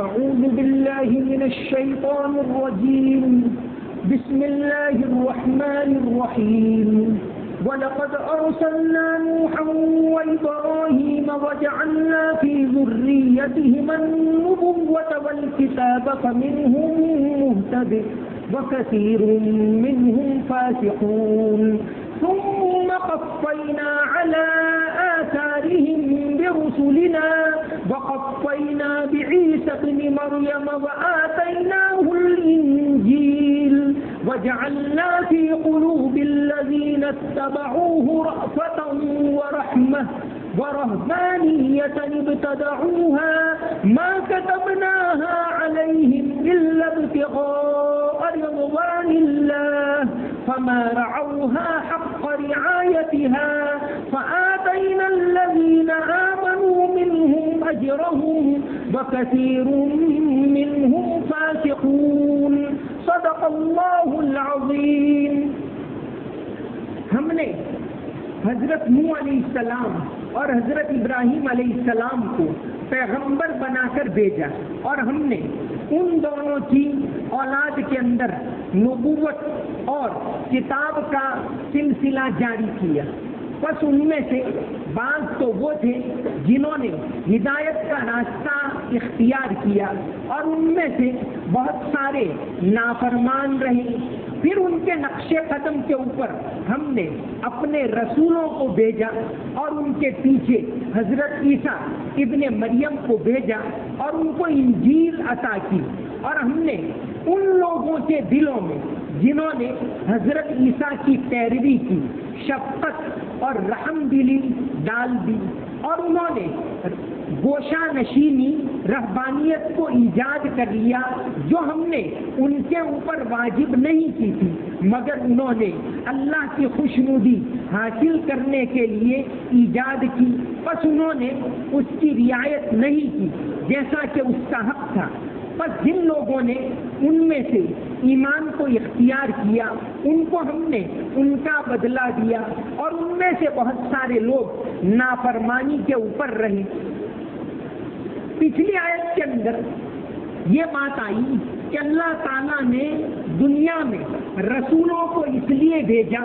أعوذ بالله من الشيطان الرجيم بسم الله الرحمن الرحيم وَلَقَدْ أَرْسَلْنَا نُوحًا وَإِبْرَاهِيمَ وَجَعَلْنَا فِي ذُرِّيَّتِهِمَا النُّبُوَّةَ وَالْكِتَابَ فَمِنْهُم مُّهْتَدٍ وَكَثِيرٌ مِّنْهُمْ فَاسِقُونَ ثُمَّ قَفَّيْنَا عَلَى آثَارِهِم بِرُسُلِنَا وَقَفَّيْنَا بِعِيسَى ابْنِ مَرْيَمَ وَآتَيْنَاهُ الْإِنجِيلَ وَجَعَلْنَا فِي قُلُوبِ الَّذِينَ اتَّبَعُوهُ رَأْفَةً وَرَحْمَةً وَرَهْبَانِيَّةً ابْتَدَعُوهَا مَا كَتَبْنَاهَا عَلَيْهِمْ إِلَّا ابْتِغَاءَ رِضْوَانِ اللَّهِ فَمَا رَعَوْهَا حَقَّ رِعَايَتِهَا فَآتَيْنَا الَّذِينَ آمَنُوا مِنْهُمْ أَجْرَهُمْ وَكَثِيرٌ مِّنْهُمْ فَاسِقُونَ صدق اللہ العظیم۔ ہم نے حضرت نوح علیہ السلام اور حضرت ابراہیم علیہ السلام کو پیغمبر بنا کر بھیجا، اور ہم نے ان دونوں کی اولاد کے اندر نبوت اور کتاب کا سلسلہ جاری کیا۔ بس ان میں سے بعض تو وہ تھے جنہوں نے ہدایت کا راستہ اختیار کیا، اور ان میں سے بہت سارے نافرمان رہے۔ پھر ان کے نقش قدم کے اوپر ہم نے اپنے رسولوں کو بھیجا، اور ان کے پیچھے حضرت عیسیٰ ابن مریم کو بھیجا اور ان کو انجیل عطا کی، اور ہم نے ان لوگوں کے دلوں میں جنہوں نے حضرت عیسیٰ کی پیروی کی شفقت اور رحم دلی ڈال دی، اور انہوں نے گوشہ نشینی رہبانیت کو ایجاد کر لیا جو ہم نے ان کے اوپر واجب نہیں کی تھی، مگر انہوں نے اللہ کی خوشنودی حاصل کرنے کے لیے ایجاد کی، بس انہوں نے اس کی رعایت نہیں کی جیسا کہ اس کا حق تھا۔ بس جن لوگوں نے ان میں سے ایمان کو اختیار کیا ان کو ہم نے ان کا بدلہ دیا، اور ان میں سے بہت سارے لوگ نافرمانی کے اوپر رہے۔ پچھلی آیت کے اندر یہ بات آئی کہ اللہ تعالیٰ نے دنیا میں رسولوں کو اس لیے بھیجا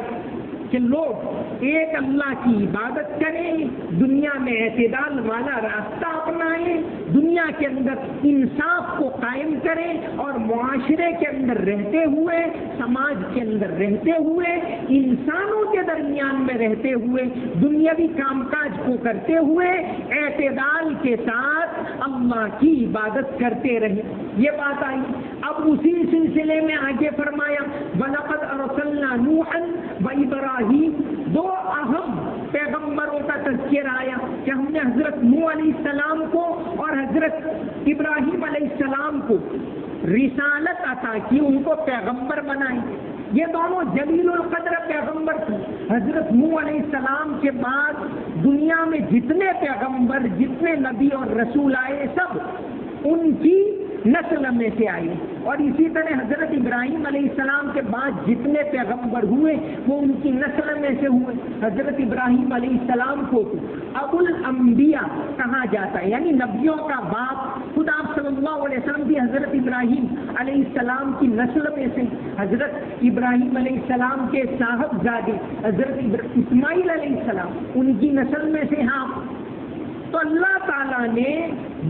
کہ لوگ ایک اللہ کی عبادت کریں، دنیا میں اعتدال والا راستہ اپنائیں، دنیا کے اندر انصاف کو قائم کریں، اور معاشرے کے اندر رہتے ہوئے، سماج کے اندر رہتے ہوئے، انسانوں کے درمیان میں رہتے ہوئے، دنیاوی کام کاج کو کرتے ہوئے اعتدال کے ساتھ اللہ کی عبادت کرتے رہیں۔ یہ بات آئی۔ اب اسی سلسلے میں آگے فرمایا وَلَقَدْ أَرْسَلْنَا نُوحًا وَإِبْرَاهِيمَ، دو اہم پیغمبروں کا تذکرہ آیا کہ ہم نے حضرت نوح علیہ السلام کو اور حضرت ابراہیم علیہ السلام کو رسالت عطا کی، ان کو پیغمبر بنائی۔ یہ دونوں جلیل القدر پیغمبر تھے۔ حضرت نوح علیہ السلام کے بعد دنیا میں جتنے پیغمبر، جتنے نبی اور رسول آئے، سب ان کی نسل میں سے آئے، اور اسی طرح حضرت ابراہیم علیہ السلام کے بعد جتنے پیغمبر ہوئے وہ ان کی نسل میں سے ہوئے۔ حضرت ابراہیم علیہ السلام کو ابو الانبیاء کہا جاتا ہے، یعنی نبیوں کا باپ۔ خود آپ صلی اللہ علیہ وسلم بھی حضرت ابراہیم علیہ السلام کی نسل میں سے۔ حضرت ابراہیم علیہ السلام کے صاحبزادے حضرت اسماعیل علیہ السلام ان کی نسل میں سے ہیں۔ تو اللہ تعالیٰ نے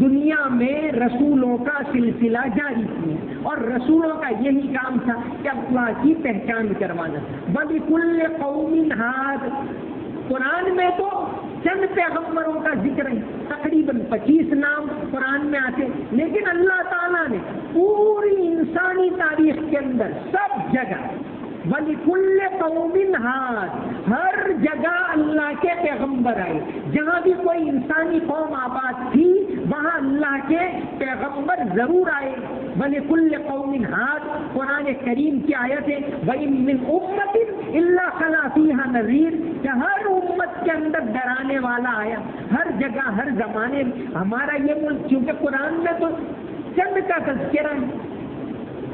دنیا میں رسولوں کا سلسلہ جاری کیا، اور رسولوں کا یہی کام تھا کہ اللہ کی پہچان کروانا۔ وَلِكُلِّ قَوْمٍ هَادٍ، قرآن میں تو چند پیغمبروں کا ذکر ہے، تقریباً 25 نام قرآن میں آتے، لیکن اللہ تعالیٰ نے پوری انسانی تاریخ کے اندر سب جگہ وَلِكُلِّ قَوْمٍ هَادٍ، ہر جگہ اللہ کے پیغمبر آئے۔ جہاں بھی کوئی انسانی قوم آباد تھی وہاں اللہ کے پیغمبر ضرور آئے۔ وَلِكُلِّ قَوْمٍ هَادٍ، قرآن کریم کی آیت ہے وَإِن مِّنْ أُمَّةٍ إِلَّا خَلَا فِيهَا نَذِيرٌ، کہ ہر امت کے اندر ڈرانے والا آیا، ہر جگہ ہر زمانے میں۔ ہمارا یہ ملک چونکہ قرآن میں تو چند کا تذکرہ ہے،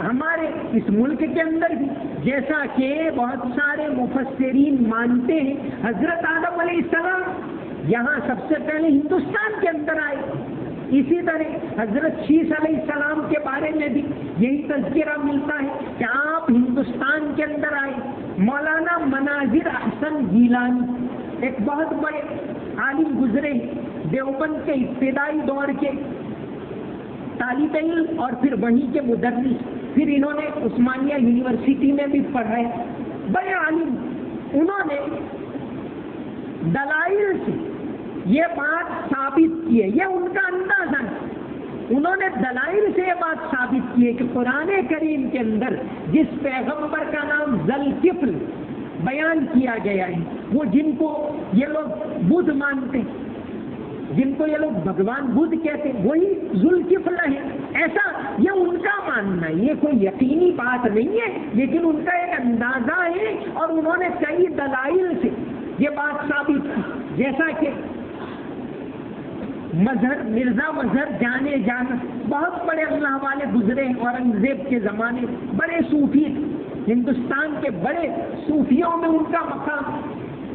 ہمارے اس ملک کے اندر بھی جیسا کہ بہت سارے مفسرین مانتے ہیں حضرت آدم علیہ السلام یہاں سب سے پہلے ہندوستان کے اندر آئے، اسی طرح حضرت شیش علیہ السلام کے بارے میں بھی یہی تذکرہ ملتا ہے کہ آپ ہندوستان کے اندر آئے. مولانا مناظر احسن گیلانی ایک بہت بڑے عالم گزرے، دیوبند کے ابتدائی دور کے طالب علم اور پھر وہیں کے مدرس، پھر انہوں نے عثمانیہ یونیورسٹی میں بھی پڑھائے، بڑے عالم. انہوں نے دلائل سے یہ بات ثابت کی ہے، یہ ان کا اندازہ ہے. انہوں نے دلائل سے یہ بات ثابت کی ہے کہ قرآن کریم کے اندر جس پیغمبر کا نام ذوالکفل بیان کیا گیا ہے، وہ جن کو یہ لوگ بدھ مانتے ہیں، جن کو یہ لوگ بھگوان بدھ کہتے ہیں، وہی ذوالکفل ہے. ایسا یہ ان کا ماننا ہے، یہ کوئی یقینی بات نہیں ہے، لیکن ان کا ایک اندازہ ہے اور انہوں نے کئی دلائل سے یہ بات ثابت کی. جیسا کہ مظہر، مرزا مظہر جانے جانا، بہت بڑے اللہ والے گزرے ہیں اورنگزیب کے زمانے، بڑے صوفی، ہندوستان کے بڑے صوفیوں میں ان کا مقام.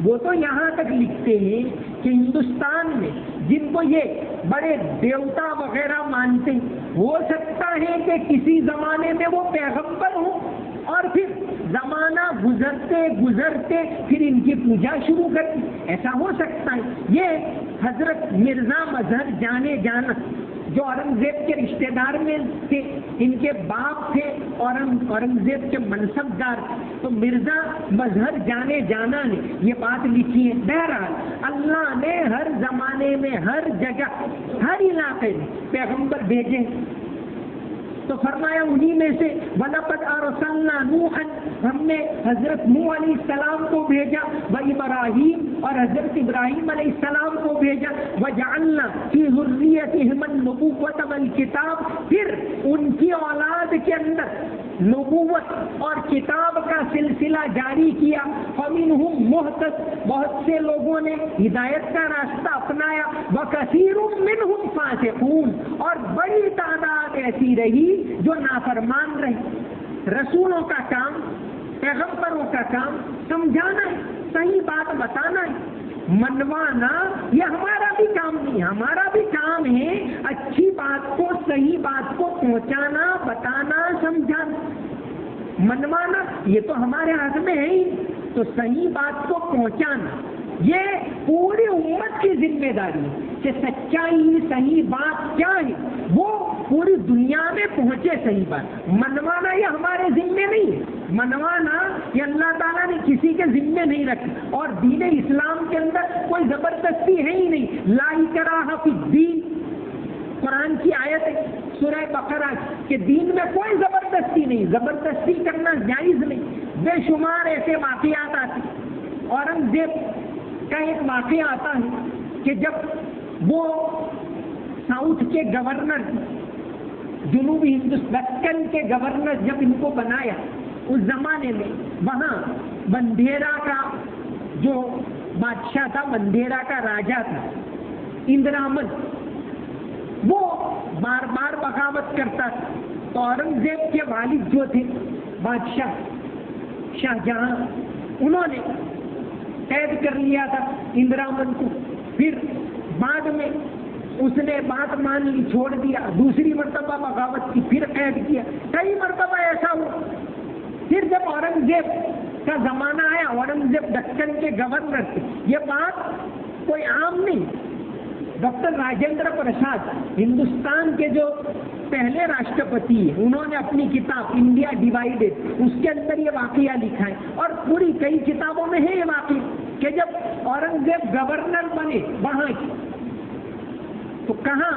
وہ تو یہاں تک لکھتے ہیں کہ ہندوستان میں جن کو یہ بڑے دیوتا وغیرہ مانتے ہیں، ہو سکتا ہے کہ کسی زمانے میں وہ پیغمبر ہوں اور پھر زمانہ گزرتے گزرتے پھر ان کی پوجا شروع کر دی. ایسا ہو سکتا ہے. یہ حضرت مرزا مظہر جانے جانا جو اورنگزیب کے رشتہ دار میں تھے، ان کے باپ تھے اورنگزیب کے منصبدار، تو مرزا مظہر جانے جانا نے یہ بات لکھی ہے. بہرحال اللہ نے ہر زمانے میں، ہر جگہ، ہر علاقے میں پیغمبر بھیجے، تو فرمایا انہی میں سے وَلَقَدْ أَرْسَلْنَا نُوحًا، ہم نے حضرت نوح علیہ السلام کو بھیجا، وَإِبْرَاهِيم، اور حضرت ابراہیم علیہ السلام کو بھیجا، وَجَعَلْنَا فِي ذُرِّيَّتِهِمَ النُّبُوَّةَ وَالْكِتَابَ، پھر ان کی اولاد کے اندر نبوت اور کتاب کا سلسلہ جاری کیا. فَمِنْهُمْ مُهْتَدٍ، بہت سے لوگوں نے ہدایت کا راستہ اپنایا، وَكَثِيرٌ مِّنْهُمْ فَاسِقُونَ، اور بڑی تعداد ایسی رہی جو نافرمان رہی. رسولوں کا کام، پیغمبروں کا کام سمجھانا ہے، صحیح بات بتانا ہے، منوانا یہ ہمارا بھی کام نہیں. ہمارا بھی کام ہے اچھی بات کو، صحیح بات کو پہنچانا، بتانا، سمجھانا. منوانا یہ تو ہمارے ہاتھ میں ہے ہی. تو صحیح بات کو پہنچانا یہ پوری امت کی ذمہ داری ہے کہ سچائی، صحیح بات کیا ہے وہ پوری دنیا میں پہنچے. صحیح بات منوانا یہ ہمارے ذمے نہیں ہے. منوانا یہ اللہ تعالیٰ نے کسی کے ذمے نہیں رکھی، اور دین اسلام کے اندر کوئی زبردستی ہے ہی نہیں. لا اکراہ فی الدین، قرآن کی آیت ہے سورہ بقرہ کہ دین میں کوئی زبردستی نہیں، زبردستی کرنا جائز نہیں. بے شمار ایسے واقعات آتے. اورنگزیب کا ایک واقعہ آتا ہے کہ جب وہ ساؤتھ کے گورنر، جنوبی ہندوستان کے گورنر جب ان کو بنایا، اس زمانے میں وہاں مندیرا کا جو بادشاہ تھا، مندیرا کا راجا تھا اندرامن، وہ بار بار بغاوت کرتا تھا. تو اورنگزیب کے والد جو تھے بادشاہ شاہ جہاں، انہوں نے قید کر لیا تھا اندرامن کو. پھر بعد میں اس نے بات مان لی، چھوڑ دیا، دوسری مرتبہ بغاوت کی، پھر قید کیا. کئی مرتبہ ایسا ہوا. پھر جب اورنگزیب کا زمانہ آیا، اورنگزیب دکن کے گورنر تھے، یہ بات کوئی عام نہیں. ڈاکٹر راجندر پرساد ہندوستان کے جو پہلے راشٹرپتی ہیں، انہوں نے اپنی کتاب انڈیا ڈیوائیڈڈ اس کے اندر یہ واقعہ لکھا ہے، اور پوری کئی کتابوں میں ہے یہ واقعہ کہ جب اورنگزیب گورنر بنے وہاں کی، تو کہاں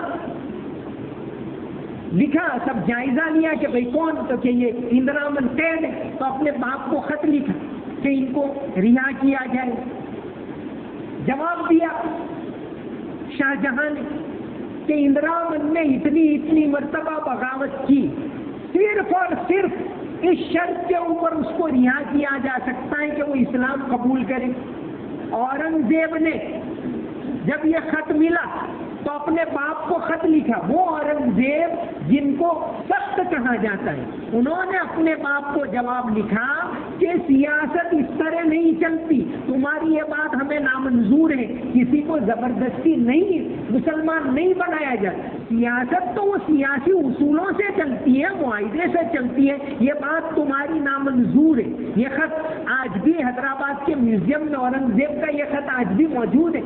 لکھا، سب جائزہ لیا کہ بھئی کون، تو کہ یہ اندرامن قید ہے. تو اپنے باپ کو خط لکھا کہ ان کو رہا کیا جائے. جواب دیا شاہ جہاں نے کہ اندرامن نے اتنی مرتبہ بغاوت کی، صرف اور صرف اس شرط کے اوپر اس کو رہا کیا جا سکتا ہے کہ وہ اسلام قبول کرے. اورنگزیب نے جب یہ خط ملا تو اپنے باپ کو خط لکھا. وہ اورنگزیب جن کو سخت کہا جاتا ہے, انہوں نے اپنے باپ کو جواب لکھا کہ سیاست اس طرح نہیں چلتی, تمہاری یہ بات ہمیں نامنظور ہے, کسی کو زبردستی نہیں مسلمان نہیں بنایا جاتا, سیاست تو وہ سیاسی اصولوں سے چلتی ہے, معاہدے سے چلتی ہے, یہ بات تمہاری نامنظور ہے. یہ خط آج بھی حیدرآباد کے میوزیم میں اورنگزیب کا یہ خط آج بھی موجود ہے.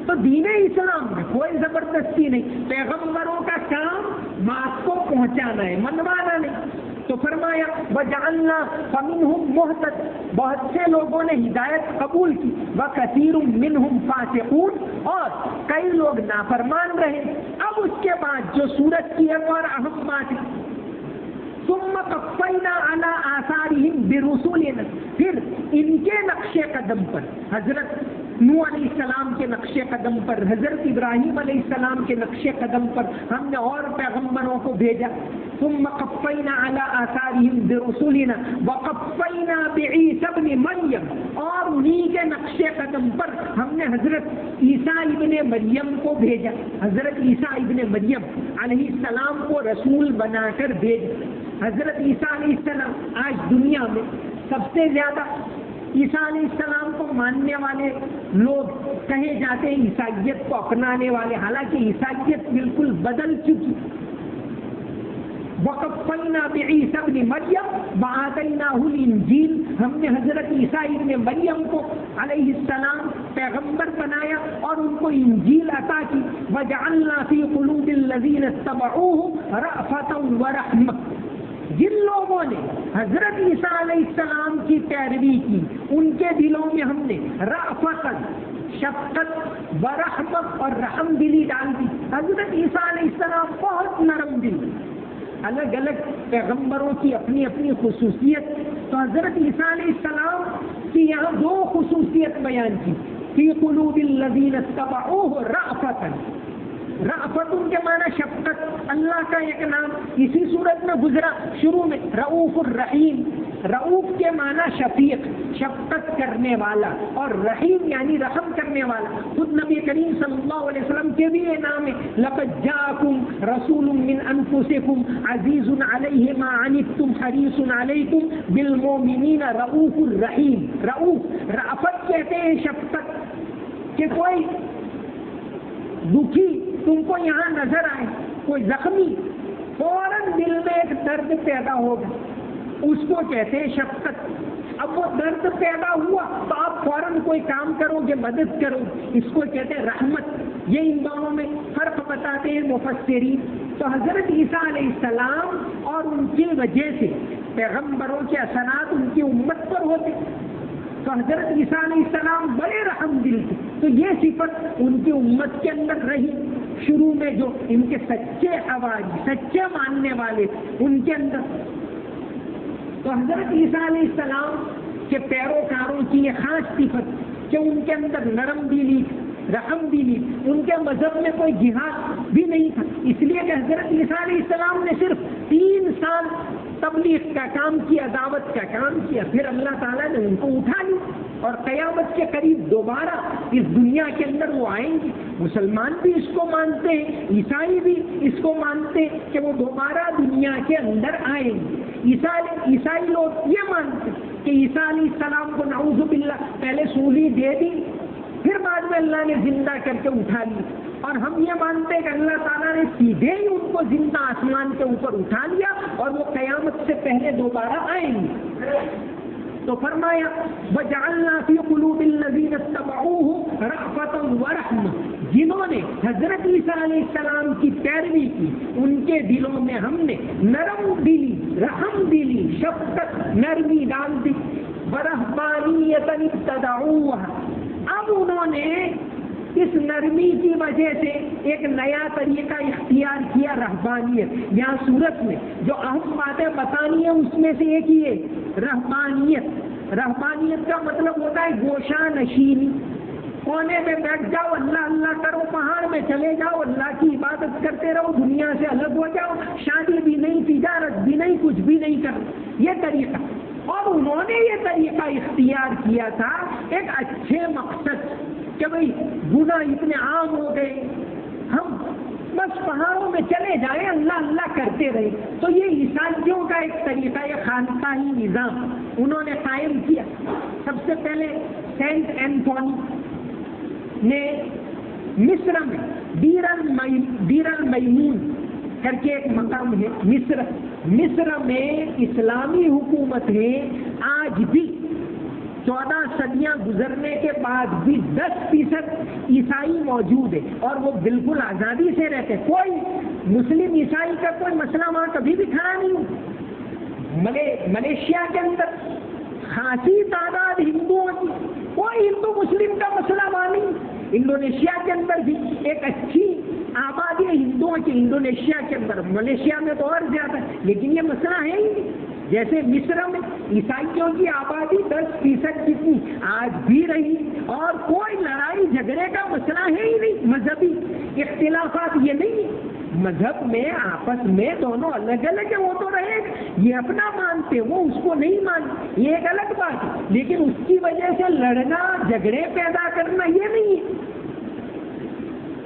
تو دین اسلام میں کوئی زبردستی نہیں, پیغمبروں کا کام بات کو پہنچانا ہے, منوانا نہیں. تو فرمایا وجعلنا فمنہم مہتد, بہت سے لوگوں نے ہدایت قبول کی, وکثیر منہم فاسقون, اور کئی لوگ نافرمان رہے. اب اس کے بعد جو سورت کی ایک اور اہم بات ہے, ثم قفینا علی آثارہم برسولنا, پھر ان کے نقش قدم پر, حضرت نوح علیہ السلام کے نقش قدم پر, حضرت ابراہیم علیہ السلام کے نقش قدم پر ہم نے اور پیغمبروں کو بھیجا. ثم قفینا علی آثارہم برسولنا وقفینا بعیسی ابن مریم, اور انہی کے نقش قدم پر ہم نے حضرت عیسیٰ ابن مریم کو بھیجا. حضرت عیسیٰ ابن مریم علیہ السلام کو رسول بنا کر بھیجا. حضرت عیسیٰ علیہ السلام آج دنیا میں سب سے زیادہ عیسیٰ علیہ السلام کو ماننے والے لوگ کہے جاتے ہیں, عیسائیت کو اپنانے والے, حالانکہ عیسائیت بالکل بدل چکی. وقفینا بعیسی ابن مریم وآتیناہ الانجیل, ہم نے حضرت عیسیٰ ابن مریم کو علیہ السلام پیغمبر بنایا اور ان کو انجیل عطا کی. وجعلنا فی قلوب الذین اتبعوہ رأفۃ ورحمۃ, جن لوگوں نے حضرت عیسیٰ علیہ السلام کی پیروی کی ان کے دلوں میں ہم نے رأفت, شفقت, ورحمت اور رحم دلی ڈال دی. حضرت عیسیٰ علیہ السلام بہت نرم دل, الگ الگ پیغمبروں کی اپنی اپنی خصوصیت. تو حضرت عیسیٰ علیہ السلام کی یہاں دو خصوصیت بیان کی, فی قلوب الذین اتبعوہ رأفۃ, رأفت کے معنی شفقت, اللہ کا ایک نام اسی صورت میں گزرا شروع میں, رؤوف الرحیم. رؤوف کے معنی شفیق, شفقت کرنے والا, اور رحیم یعنی رحم کرنے والا. خود نبی کریم صلی اللہ علیہ وسلم کے بھی یہ نام ہے, لقد جاءکم رسول من انفسکم عزیز علیہ ما عنتم حریص علیکم بالمؤمنین رؤوف الرحیم. رؤوف رأفت کہتے ہیں شفقت, کہ کوئی دکھی تم کو یہاں نظر آئے, کوئی زخمی, فوراً دل میں ایک درد پیدا ہوگا, اس کو کہتے ہیں شفقت. اب وہ درد پیدا ہوا تو آپ فوراً کوئی کام کرو گے, مدد کرو, اس کو کہتے ہیں رحمت. یہ ان دونوں میں فرق بتاتے ہیں مفسرین. تو حضرت عیسیٰ علیہ السلام اور ان کی وجہ سے پیغمبروں کے اثرات ان کی امت پر ہوتے. تو حضرت عیسیٰ علیہ السلام بڑے رحم دل تھے, تو یہ صفت ان کی امت کے اندر رہی. شروع میں جو ان کے سچے حواری, سچے ماننے والے ان کے اندر. تو حضرت عیسیٰ علیہ السلام کے پیروکاروں کی یہ خاص صفت کہ ان کے اندر نرم دلی, رحم دلی. ان کے مذہب میں کوئی جہاد بھی نہیں تھا, اس لیے کہ حضرت عیسیٰ علیہ السلام نے صرف 3 سال تبلیغ کا کام کیا, دعوت کا کام کیا, پھر اللہ تعالیٰ نے ان کو اٹھا لیا اور قیامت کے قریب دوبارہ اس دنیا کے اندر وہ آئیں گے. مسلمان بھی اس کو مانتے ہیں, عیسائی بھی اس کو مانتے ہیں کہ وہ دوبارہ دنیا کے اندر آئیں گے. عیسائی لوگ یہ مانتے ہیں کہ عیسیٰ علیہ السلام کو نعوذ باللہ پہلے سولی دے دی, پھر بعد میں اللہ نے زندہ کر کے اٹھا لی. اور ہم یہ مانتے ہیں کہ اللہ تعالیٰ نے سیدھے ہی ان کو زندہ آسمان کے اوپر اٹھا لیا اور وہ قیامت سے پہلے دوبارہ آئیں گے. تو فرمایا وجعلنا فی قلوب الذین اتبعوہ رأفۃ ورحمۃ, جنہوں نے حضرت عیسیٰ علیہ السلام کی پیروی کی ان کے دلوں میں ہم نے نرم دلی, رحم دلی, شفقت, نرمی ڈال دی. ورہبانیۃ ابتدعوہا, اب انہوں نے اس نرمی کی وجہ سے ایک نیا طریقہ اختیار کیا, رہبانیت. یہاں صورت میں جو اہم باتیں بتانی ہیں اس میں سے ایک ہی ہے رہبانیت. رہبانیت کا مطلب ہوتا ہے گوشہ نشینی, کونے میں بیٹھ جاؤ, اللہ اللہ کرو, پہاڑ میں چلے جاؤ, اللہ کی عبادت کرتے رہو, دنیا سے الگ ہو جاؤ, شادی بھی نہیں, تجارت بھی نہیں, کچھ بھی نہیں کرو, یہ طریقہ. اور انہوں نے یہ طریقہ اختیار کیا تھا ایک اچھے مقصد کہ بھئی گناہ اتنے عام ہو گئے, ہم بس پہاڑوں میں چلے جائیں اللہ اللہ کرتے رہے. تو یہ عیسائیوں کا ایک طریقہ ہے خانقاہی نظام انہوں نے قائم کیا. سب سے پہلے سینٹ اینتھونی نے مصر میں دیر المیمون کر کے ایک مقام ہے مصر میں اسلامی حکومت ہے. آج بھی 14 صدیاں گزرنے کے بعد بھی 10% عیسائی موجود ہے اور وہ بالکل آزادی سے رہتے. کوئی مسلم عیسائی کا کوئی مسئلہ وہاں کبھی بھی کھڑا نہیں ہو. ملیشیا کے اندر خاصی تعداد ہندوؤں کی, کوئی ہندو مسلم کا مسئلہ وہاں نہیں. انڈونیشیا کے اندر بھی ایک اچھی آبادی ہے ہندوؤں کی, انڈونیشیا کے اندر, ملیشیا میں تو اور زیادہ, لیکن یہ مسئلہ ہے ہی نہیں. جیسے مصر میں عیسائیوں کی آبادی 10% جتنی آج بھی رہی اور کوئی لڑائی جھگڑے کا مسئلہ ہے ہی نہیں. مذہبی اختلافات یہ نہیں, مذہب میں آپس میں دونوں الگ الگ ہیں, وہ تو رہے یہ اپنا مانتے وہ اس کو نہیں مانتے, یہ ایک الگ بات ہے, لیکن اس کی وجہ سے لڑنا جھگڑے پیدا کرنا یہ نہیں ہے.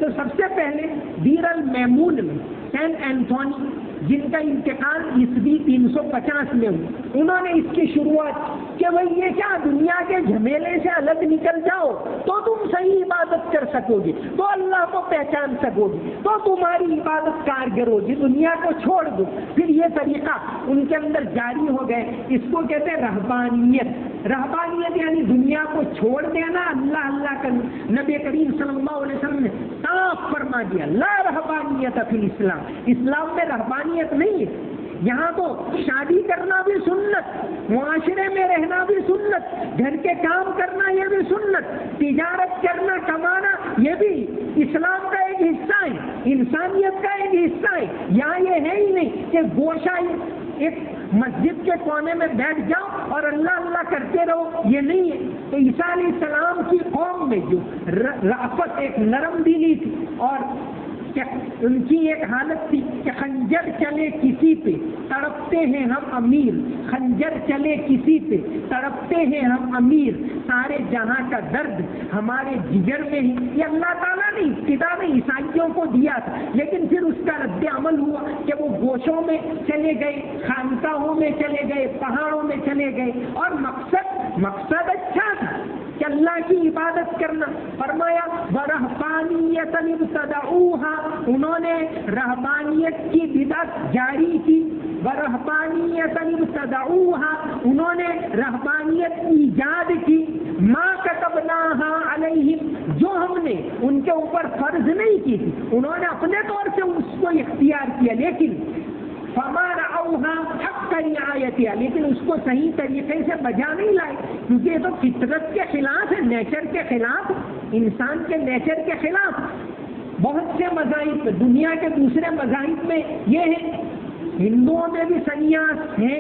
تو سب سے پہلے دیر المیمون میں سینٹ اینتھونی جن کا انتقال عیسوی 350 میں ہوئی, انہوں نے اس کی شروعات کہ بھئی یہ کیا دنیا کے جھمیلے سے الگ نکل جاؤ تو تم صحیح عبادت کر سکو گے, تو اللہ کو پہچان سکو گے, تو تمہاری عبادت کارگر ہوگی, دنیا کو چھوڑ دو. پھر یہ طریقہ ان کے اندر جاری ہو گئے, اس کو کہتے ہیں رہبانیت. رہبانیت یعنی دنیا کو چھوڑ دینا, اللہ اللہ کرنا. نبی کریم صلی اللہ علیہ وسلم نے صاف فرما دیا لا رہبانیت فی الاسلام, اسلام میں رہبانیت نہیں ہے. یہاں تو شادی کرنا بھی سنت, معاشرے میں رہنا بھی سنت, گھر کے کام کرنا یہ بھی سنت, تجارت کرنا کمانا یہ بھی اسلام کا ایک حصہ ہے, انسانیت کا ایک حصہ ہے. یہاں یہ ہے ہی نہیں کہ گوشہ ایک مسجد کے کونے میں بیٹھ جاؤ اور اللہ اللہ کرتے رہو, یہ نہیں ہے. تو عیسیٰ علیہ السلام کی قوم میں جو رأفت ایک نرم دلی تھی اور ان کی ایک حالت تھی کہ خنجر چلے کسی پہ تڑپتے ہیں ہم امیر, خنجر چلے کسی پہ تڑپتے ہیں ہم امیر, سارے جہاں کا درد ہمارے جگر میں ہی. یہ اللہ تعالیٰ نے ابتدا میں عیسائیوں کو دیا تھا, لیکن پھر اس کا رد عمل ہوا کہ وہ گوشوں میں چلے گئے, خانقاہوں میں چلے گئے, پہاڑوں میں چلے گئے, اور مقصد اچھا تھا کہ اللہ کی عبادت کرنا. فرمایا وَرَهْبَانِيَّةً ابْتَدَعُوهَا, انہوں نے رہبانیت کی بدعت جاری کی. وَرَهْبَانِيَّةً ابْتَدَعُوهَا, انہوں نے رہبانیت ایجاد کی. مَا كَتَبْنَاهَا عَلَيْهِمْ, جو ہم نے ان کے اوپر فرض نہیں کی تھی, انہوں نے اپنے طور سے اس کو اختیار کیا, لیکن فَمَا رَعَوْهَا حَقَّ رِعَایَتِهَا, لیکن اس کو صحیح طریقے سے بجا نہیں لائے, کیونکہ یہ تو فطرت کے خلاف ہے, نیچر کے خلاف, انسان کے نیچر کے خلاف. بہت سے مذاہب, دنیا کے دوسرے مذاہب میں یہ ہے, ہندوؤں میں بھی سنیاس ہے,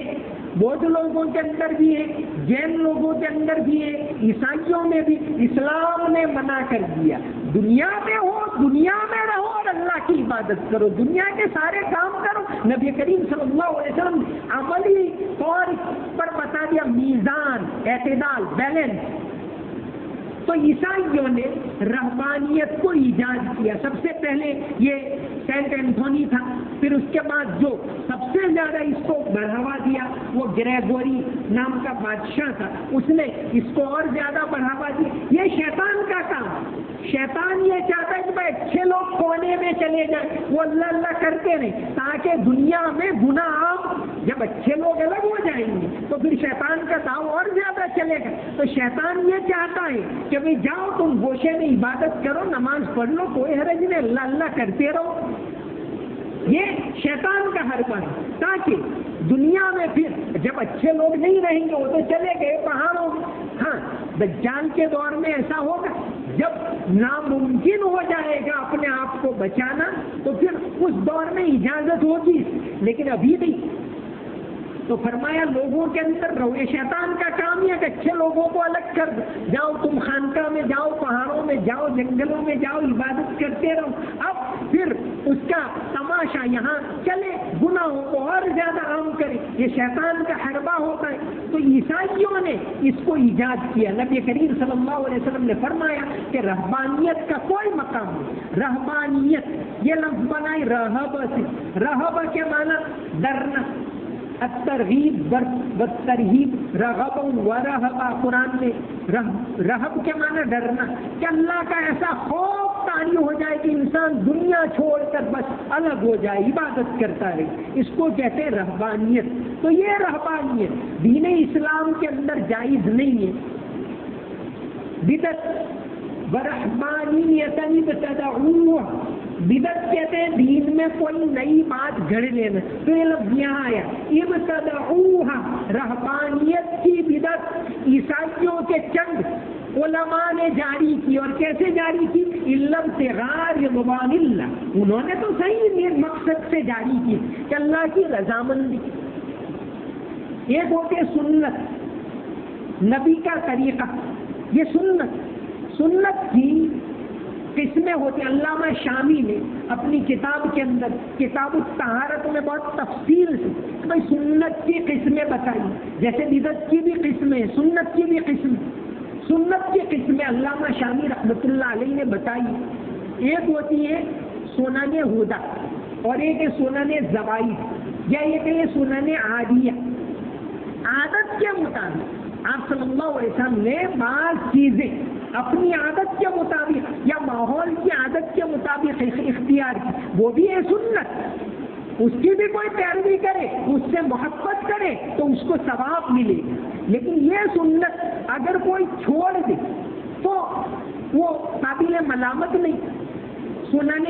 بودھ لوگوں کے اندر بھی ہے, جین لوگوں کے اندر بھی ہے, عیسائیوں میں بھی. اسلام نے منع کر دیا دنیا میں ہو, دنیا میں رہو اور اللہ کی عبادت کرو, دنیا کے سارے کام کرو. نبی کریم صلی اللہ علیہ وسلم نے عملی طور پر بتا دیا میزان, اعتدال, بیلنس. تو عیسائیوں نے رہبانیت کو ایجاد کیا. سب سے پہلے یہ سینٹ اینتھونی تھا, پھر اس کے بعد جو سب سے زیادہ اس کو بڑھاوا دیا وہ گریگوری نام کا بادشاہ تھا, اس نے اس کو اور زیادہ بڑھاوا دیا. یہ شیطان کا کام, شیطان یہ چاہتا ہے کہ بھائی اچھے لوگ کونے میں چلے جائیں, وہ اللہ اللہ کرتے رہیں تاکہ دنیا میں گناہ عام. جب اچھے لوگ الگ ہو جائیں گے تو پھر شیطان کا داؤ اور زیادہ چلے گا. تو شیطان یہ چاہتا ہے کہ بھائی جاؤ تم گوشے میں عبادت کرو, نماز پڑھ لو, کوئی حرج نہیں, اللہ اللہ کرتے رہو. یہ شیطان کا حربہ ہے تاکہ دنیا میں پھر جب اچھے لوگ نہیں رہیں گے, وہ تو چلے گئے پہاڑوں میں. ہاں, دجال کے دور میں ایسا ہوگا جب ناممکن ہو جائے گا اپنے آپ کو بچانا, تو پھر اس دور میں اجازت ہوگی, لیکن ابھی نہیں. تو فرمایا لوگوں کے اندر رہو. یہ شیطان کا کام ہے کہ اچھے لوگوں کو الگ کر دو. جاؤ تم خانقاہ میں جاؤ, پہاڑوں میں جاؤ, جنگلوں میں جاؤ, عبادت کرتے رہو. اب پھر اس کا تماشا یہاں چلے, گناہوں کو اور زیادہ عام کرے. یہ شیطان کا حربہ ہوتا ہے. تو عیسائیوں نے اس کو ایجاد کیا. نبی کریم صلی اللہ علیہ وسلم نے فرمایا کہ رہبانیت کا کوئی مقام نہیں. رہبانیت یہ لفظ بنائی رہب سے. رہب کے معنی ڈرنا, الترغیب بالترہیب, رغب و رہبا. قرآن میں رہب کے معنی ڈرنا, کہ اللہ کا ایسا خوف طاری ہو جائے کہ انسان دنیا چھوڑ کر بس الگ ہو جائے, عبادت کرتا رہے. اس کو کہتے ہیں رہبانیت. تو یہ رہبانیت دین اسلام کے اندر جائز نہیں ہے. بدعت ورحمانیت ابتدعوها, بدعت کہتے ہیں دین میں کوئی نئی بات گھڑ لینا. تو یہ لفظ یہاں آیا ابتدعوها, رہبانیت کی بدعت عیسائیوں کے چند علماء نے جاری کی. اور کیسے جاری کی؟ ابتغاء رضوان اللہ. انہوں نے تو صحیح مقصد سے جاری کی کہ اللہ کی رضامندی. ایک ہوتے سنت, نبی کا طریقہ. یہ سنت کی قسمیں ہوتی ہیں. علامہ شامی نے اپنی کتاب کے اندر کتاب الطہارت میں بہت تفصیل سے بھائی سنت کی قسمیں بتائی. جیسے بدعت کی بھی قسمیں, سنت کی بھی قسم. سنت کی قسمیں علامہ شامی رحمۃ اللہ علیہ نے بتائی. ایک ہوتی ہے سنن ہدیٰ, اور ایک ہے سنن زوائد, یا ایک ہے سنن عادیہ. عادت کے مطابق آپ صلی اللہ علیہ وسلم نے بعض چیزیں اپنی عادت کے مطابق یا ماحول کی عادت کے مطابق اختیار کی, وہ بھی ہے سنت. اس کی بھی کوئی پیروی کرے, اس سے محبت کرے تو اس کو ثواب ملے گا. لیکن یہ سنت اگر کوئی چھوڑ دے تو وہ قابل ملامت نہیں. سنن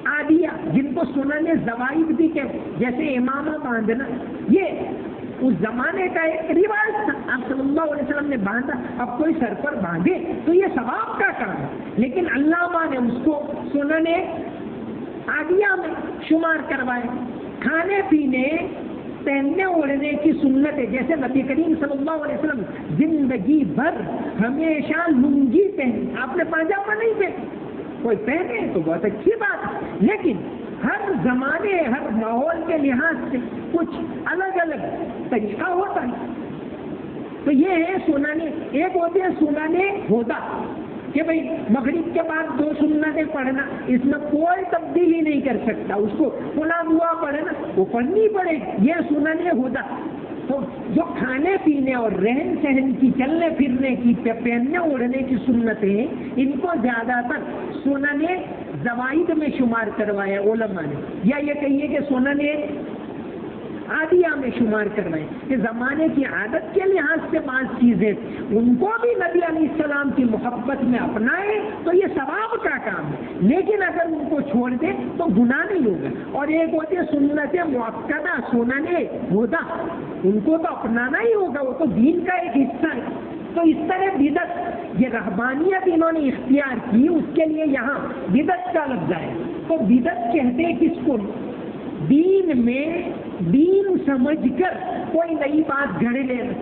عادیہ جن کو سنن زوائد بھی کہتے, جیسے امامہ باندھنا, یہ اس زمانے کا ایک رواج تھا. آپ صلی اللہ علیہ وسلم نے باندھا, اب کوئی سر پر باندھے تو یہ ثواب کا کام ہے. لیکن علامہ نے اس کو سنن عادیہ میں شمار کروائے. کھانے پینے, پہننے اوڑھنے کی سنت ہے. جیسے نبی کریم صلی اللہ علیہ وسلم زندگی بھر ہمیشہ لنگی پہنی, آپ نے پاجامہ نہیں پہنا. کوئی پہنے تو بہت اچھی بات ہے, لیکن ہر زمانے ہر ماحول کے لحاظ سے کچھ الگ الگ طریقہ ہوتا ہے. تو یہ ہے سنن. ایک ہوتے ہیں سنن ہدیٰ کہ بھئی مغرب کے بعد 2 سنتیں پڑھنا, اس میں کوئی تبدیلی نہیں کر سکتا. اس کو فلاں دعا پڑھنا, وہ پڑھنی پڑے گی. یہ سنن ہدیٰ. تو جو کھانے پینے اور رہن سہن کی, چلنے پھرنے کی, پہننے اوڑھنے کی سنتیں, ان کو زیادہ تر سنن زوائد میں شمار کروایا علماء نے, یا یہ کہیے کہ سنن عادیہ میں شمار کروائے کہ زمانے کی عادت کے لحاظ سے بعض چیزیں ان کو بھی نبی علیہ السلام کی محبت میں اپنائے تو یہ ثواب کا کام ہے. لیکن اگر ان کو چھوڑ دے تو گناہ نہیں ہوگا. اور ایک ہوتی ہے سنت مؤکدہ, سنن ہدیٰ, ان کو تو اپنانا ہی ہوگا, وہ تو دین کا ایک حصہ ہے. تو اس طرح بدعت, یہ رہبانیت انہوں نے اختیار کی, اس کے لیے یہاں بدعت کا لفظ ہے. تو بدعت کہتے ہیں کس کو؟ دین میں دین سمجھ کر کوئی نئی بات گھڑ لینا.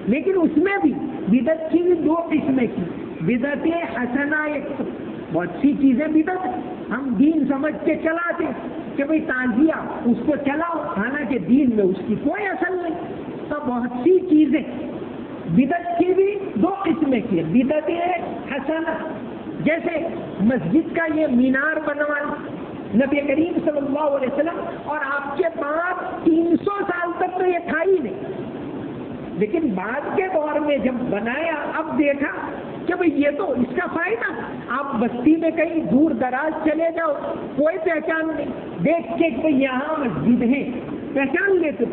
لیکن اس میں بھی بدعت کی بھی 2 قسمیں کی. بدعت حسنہ, ایک بہت سی چیزیں بدعت ہم دین سمجھ کے چلاتے کہ بھئی تعزیہ اس کو چلاؤ, حالانکہ دین میں اس کی کوئی اصل نہیں. تو بہت سی چیزیں بدعت کی بھی 2 قسمیں کی. بدعت حسنہ, جیسے مسجد کا یہ مینار بنوانا, نبی کریم صلی اللہ علیہ وسلم اور آپ کے بعد 300 سال تک تو یہ تھا ہی نہیں. لیکن بعد کے دور میں جب بنایا, اب دیکھا کہ بھئی یہ تو اس کا فائدہ. آپ بستی میں کہیں دور دراز چلے جاؤ, کوئی پہچان نہیں, دیکھ کے کہ یہاں مسجد ہے پہچان لیتے.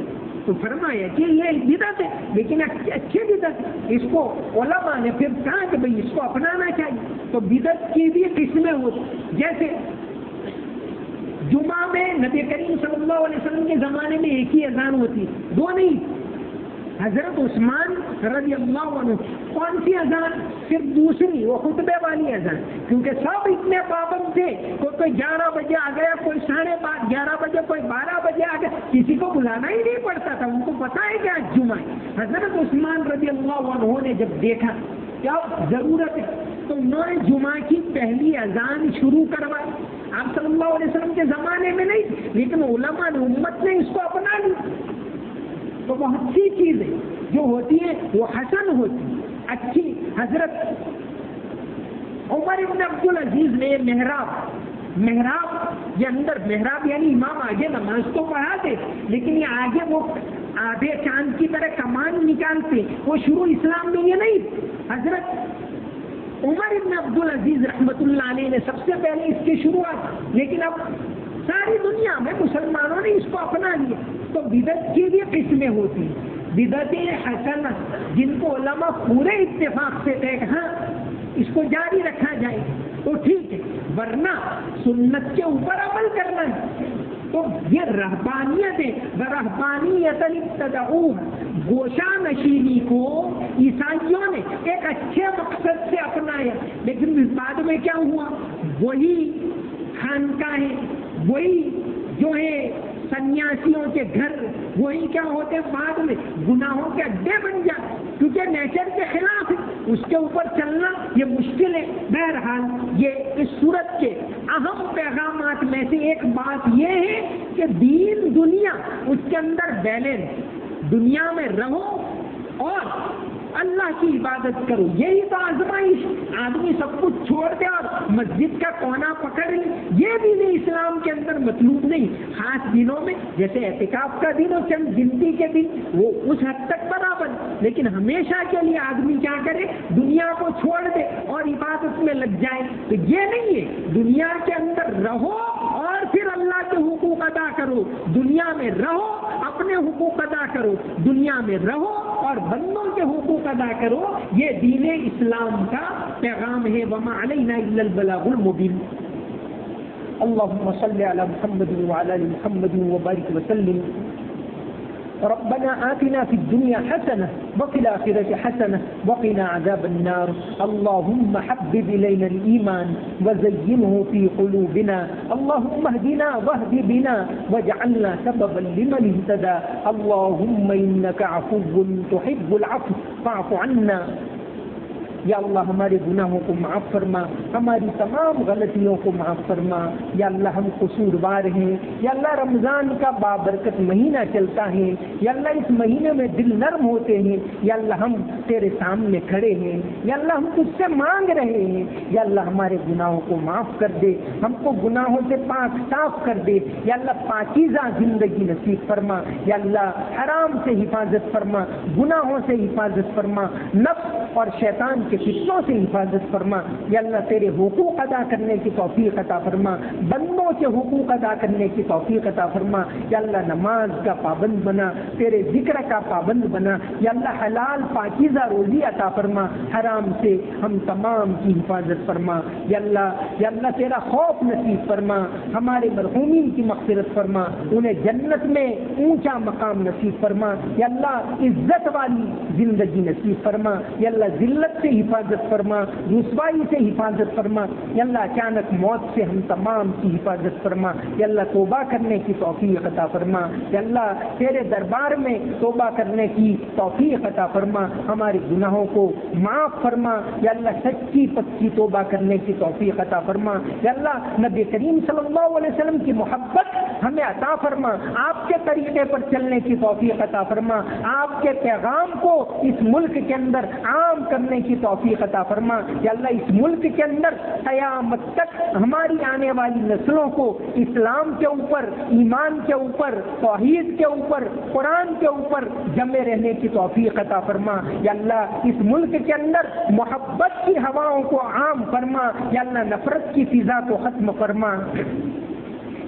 تو فرمایا کہ یہ بدعت ہے, لیکن اچھی بدعت. اس کو علماء نے پھر کہا کہ بھئی اس کو اپنانا چاہیے. تو بدعت کی بھی قسمیں ہوتی, جیسے جمعہ میں نبی کریم صلی اللہ علیہ وسلم کے زمانے میں ایک ہی اذان ہوتی, 2 نہیں. حضرت عثمان رضی اللہ عنہ کون سی اذان؟ صرف دوسری، وہ خطبے والی اذان، کیونکہ سب اتنے پابند تھے، کوئی 11 بجے آ گیا، کوئی 11:30 بجے، کوئی 12 بجے آ گیا، کسی کو بلانا ہی نہیں پڑتا تھا، ان کو پتا ہے کہ آج جمعہ ہے۔ حضرت عثمان رضی اللہ عنہ نے جب دیکھا کیا ضرورت ہے تو انہوں نے جمعہ کی پہلی اذان شروع کروائی۔ آپ صلی اللہ علیہ وسلم کے زمانے میں نہیں، لیکن علماء نے، امت نے اس کو اپنا لی۔ تو وہ اچھی چیزیں جو ہوتی ہیں وہ حسن ہوتی اچھی۔ حضرت عمر ابن عبدالعزیز نے محراب یہ اندر، محراب یعنی امام آگے نماز تو پڑھاتے، لیکن یہ آگے وہ آدھے چاند کی طرح کمان نکالتے، وہ شروع اسلام میں یہ نہیں۔ حضرت عمر ابن عبدالعزیز رحمۃ اللہ علیہ نے سب سے پہلے اس کی شروعات، لیکن اب ساری دنیا میں مسلمانوں نے اس کو اپنا لیا۔ تو بدعت کی بھی قسمیں ہوتی ہیں، بدعت حسنہ جن کو علماء پورے اتفاق سے تھے کہ ہاں اس کو جاری رکھا جائے تو ٹھیک ہے، ورنہ سنت کے اوپر عمل کرنا ہے۔ تو یہ رہبانیت ہے، رہبانیت ابتدعوها، گوشہ نشینی کو عیسائیوں نے ایک اچھے مقصد سے اپنایا، لیکن بعد میں کیا ہوا؟ وہی خانقاہیں، وہی جو ہے سنیاسیوں کے گھر، وہی کیا ہوتے بعد میں گناہوں کے اڈے بن جاتے، کیونکہ نیچر کے خلاف ہے، اس کے اوپر چلنا یہ مشکل ہے۔ بہرحال یہ اس صورت کے اہم پیغامات میں سے ایک بات یہ ہے کہ دین دنیا اس کے اندر بیلنس، دنیا میں رہو اور اللہ کی عبادت کرو، یہی تو آزمائش۔ آدمی سب کچھ چھوڑ دے اور مسجد کا کونا پکڑ لے، یہ بھی نہیں اسلام کے اندر مطلوب نہیں۔ خاص دنوں میں جیسے اعتکاف کا دن اور چند گنتی کے دن وہ اس حد تک برابر، لیکن ہمیشہ کے لیے آدمی کیا کرے؟ دنیا کو چھوڑ دے اور عبادت میں لگ جائے، تو یہ نہیں ہے۔ دنیا کے اندر رہو اور پھر اللہ کے حقوق ادا کرو، دنیا میں رہو اپنے حقوق ادا کرو، دنیا میں رہو اور بندوں کے حقوق ادا کرو، یہ دین اسلام کا پیغام ہے۔ وما علینا الا البلاغ المبین۔ اللهم صل على محمد وعلى ال محمد وبارك وسلم۔ ربنا آتنا في الدنيا حسنة وفي الآخرة حسنة وقنا عذاب النار۔ اللهم حبب إلينا الإيمان وزينه في قلوبنا، اللهم اهدنا واهد بنا واجعلنا سببا لمن اهتدى، اللهم إنك عفو تحب العفو فاعف عنا۔ یا اللہ ہمارے گناہوں کو معاف فرما، ہماری تمام غلطیوں کو معاف فرما۔ یا اللہ ہم قصوروار ہیں، یا اللہ رمضان کا بابرکت مہینہ چلتا ہے، یا اللہ اس مہینے میں دل نرم ہوتے ہیں، یا اللہ ہم تیرے سامنے کھڑے ہیں، یا اللہ ہم تجھ سے مانگ رہے ہیں، یا اللہ ہمارے گناہوں کو معاف کر دے، ہم کو گناہوں سے پاک صاف کر دے، یا اللہ پاکیزہ زندگی نصیب فرما، یا اللہ حرام سے حفاظت فرما، گناہوں سے حفاظت فرما، نفس اور شیطان کے فتنوں سے حفاظت فرما، یا اللہ تیرے حقوق ادا کرنے کی توفیق عطا فرما، بندوں کے حقوق ادا کرنے کی توفیق عطا فرما، یا اللہ نماز کا پابند بنا، تیرے ذکر کا پابند بنا، یا اللہ حلال پاکیزہ روزی عطا فرما، حرام سے ہم تمام کی حفاظت فرما، یا اللہ تیرا خوف نصیب فرما، ہمارے مرحومین کی مغفرت فرما، انہیں جنت میں اونچا مقام نصیب فرما، یا اللہ عزت والی زندگی نصیب فرما، یا اللہ ذلت سے حفاظت فرما، رسوائی سے حفاظت فرما، یا اللہ اچانک موت سے ہم تمام کی حفاظت فرما، یا اللہ توبہ کرنے کی توفیق عطا فرما، یا اللہ تیرے دربار میں توبہ کرنے کی توفیق عطا فرما، ہمارے گناہوں کو معاف فرما، یا اللہ سچی پکی توبہ کرنے کی توفیق عطا فرما، یا اللہ نبی کریم صلی اللہ علیہ وسلم کی محبت ہمیں عطا فرما، آپ کے طریقے پر چلنے کی توفیق عطا فرما، آپ کے پیغام کو اس ملک کے اندر عام کرنے کی توفیق عطا فرما، یا اللہ اس ملک کے اندر قیامت تک ہماری آنے والی نسلوں کو اسلام کے اوپر، ایمان کے اوپر، توحید کے اوپر، قرآن کے اوپر جمے رہنے کی توفیق عطا فرما، یا اللہ اس ملک کے اندر محبت کی ہواؤں کو عام فرما، یا اللہ نفرت کی فضا کو ختم فرما،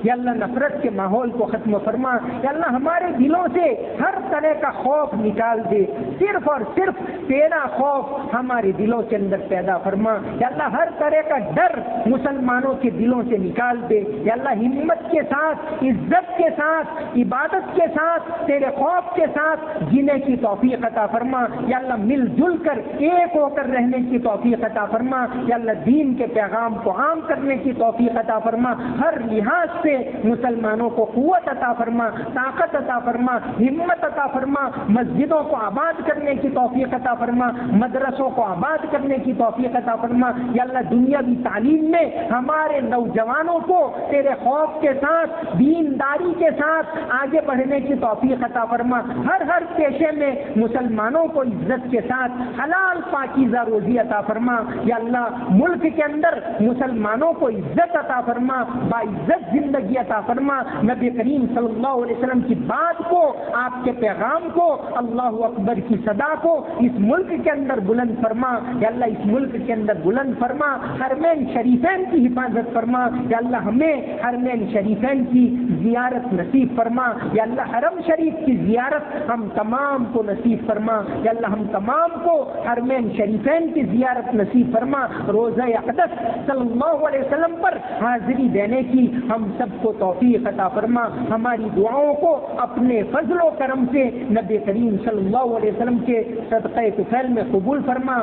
یا اللہ نفرت کے ماحول کو ختم فرما، یا اللہ ہمارے دلوں سے ہر طرح کا خوف نکال دے، صرف اور صرف تیرا خوف ہمارے دلوں کے اندر پیدا فرما، یا اللہ ہر طرح کا ڈر مسلمانوں کے دلوں سے نکال دے، یا اللہ ہمت کے ساتھ، عزت کے ساتھ، عبادت کے ساتھ، تیرے خوف کے ساتھ جینے کی توفیق عطا فرما، یا اللہ مل جل کر ایک ہو کر رہنے کی توفیق عطا فرما، یا اللہ دین کے پیغام کو عام کرنے کی توفیق عطا فرما، ہر لحاظ سے مسلمانوں کو قوت عطا فرما، طاقت عطا فرما، ہمت عطا فرما، مسجدوں کو آباد کرنے کی توفیق عطا فرما، مدرسوں کو آباد کرنے کی توفیق عطا فرما، یا اللہ دنیاوی تعلیم میں ہمارے نوجوانوں کو تیرے خوف کے ساتھ، دینداری کے ساتھ آگے بڑھنے کی توفیق عطا فرما، ہر پیشے میں مسلمانوں کو عزت کے ساتھ حلال پاکیزہ روزی عطا فرما، یا اللہ ملک کے اندر مسلمانوں کو عزت عطا فرما، باعزت زندگی عطا فرما، نبی کریم صلی اللہ علیہ وسلم کی بات کو، آپ کے پیغام کو، اللہ اکبر کی صدا کو اس ملک کے اندر بلند فرما، یا اللہ اس ملک کے اندر بلند فرما، حرمین شریفین کی حفاظت فرما، یا اللہ ہمیں حرمین شریفین کی زیارت نصیب فرما، یا اللہ حرم شریف کی زیارت ہم تمام کو نصیب فرما، یا اللہ ہم تمام کو حرمین شریفین کی زیارت نصیب فرما، روزہ اقدس صلی اللہ علیہ وسلم پر حاضری دینے کی ہم سب کو توفیق عطا فرما، ہماری دعاؤں کو اپنے فضل و کرم سے نبی کریم صلی اللہ علیہ وسلم کے صدقہ طفیل میں قبول فرما،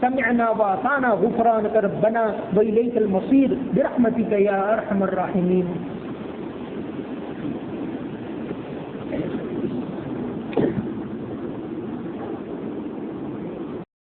سمعنا واطعنا غفرانک ربنا والیک المصیر برحمتک یا ارحم الراحمین۔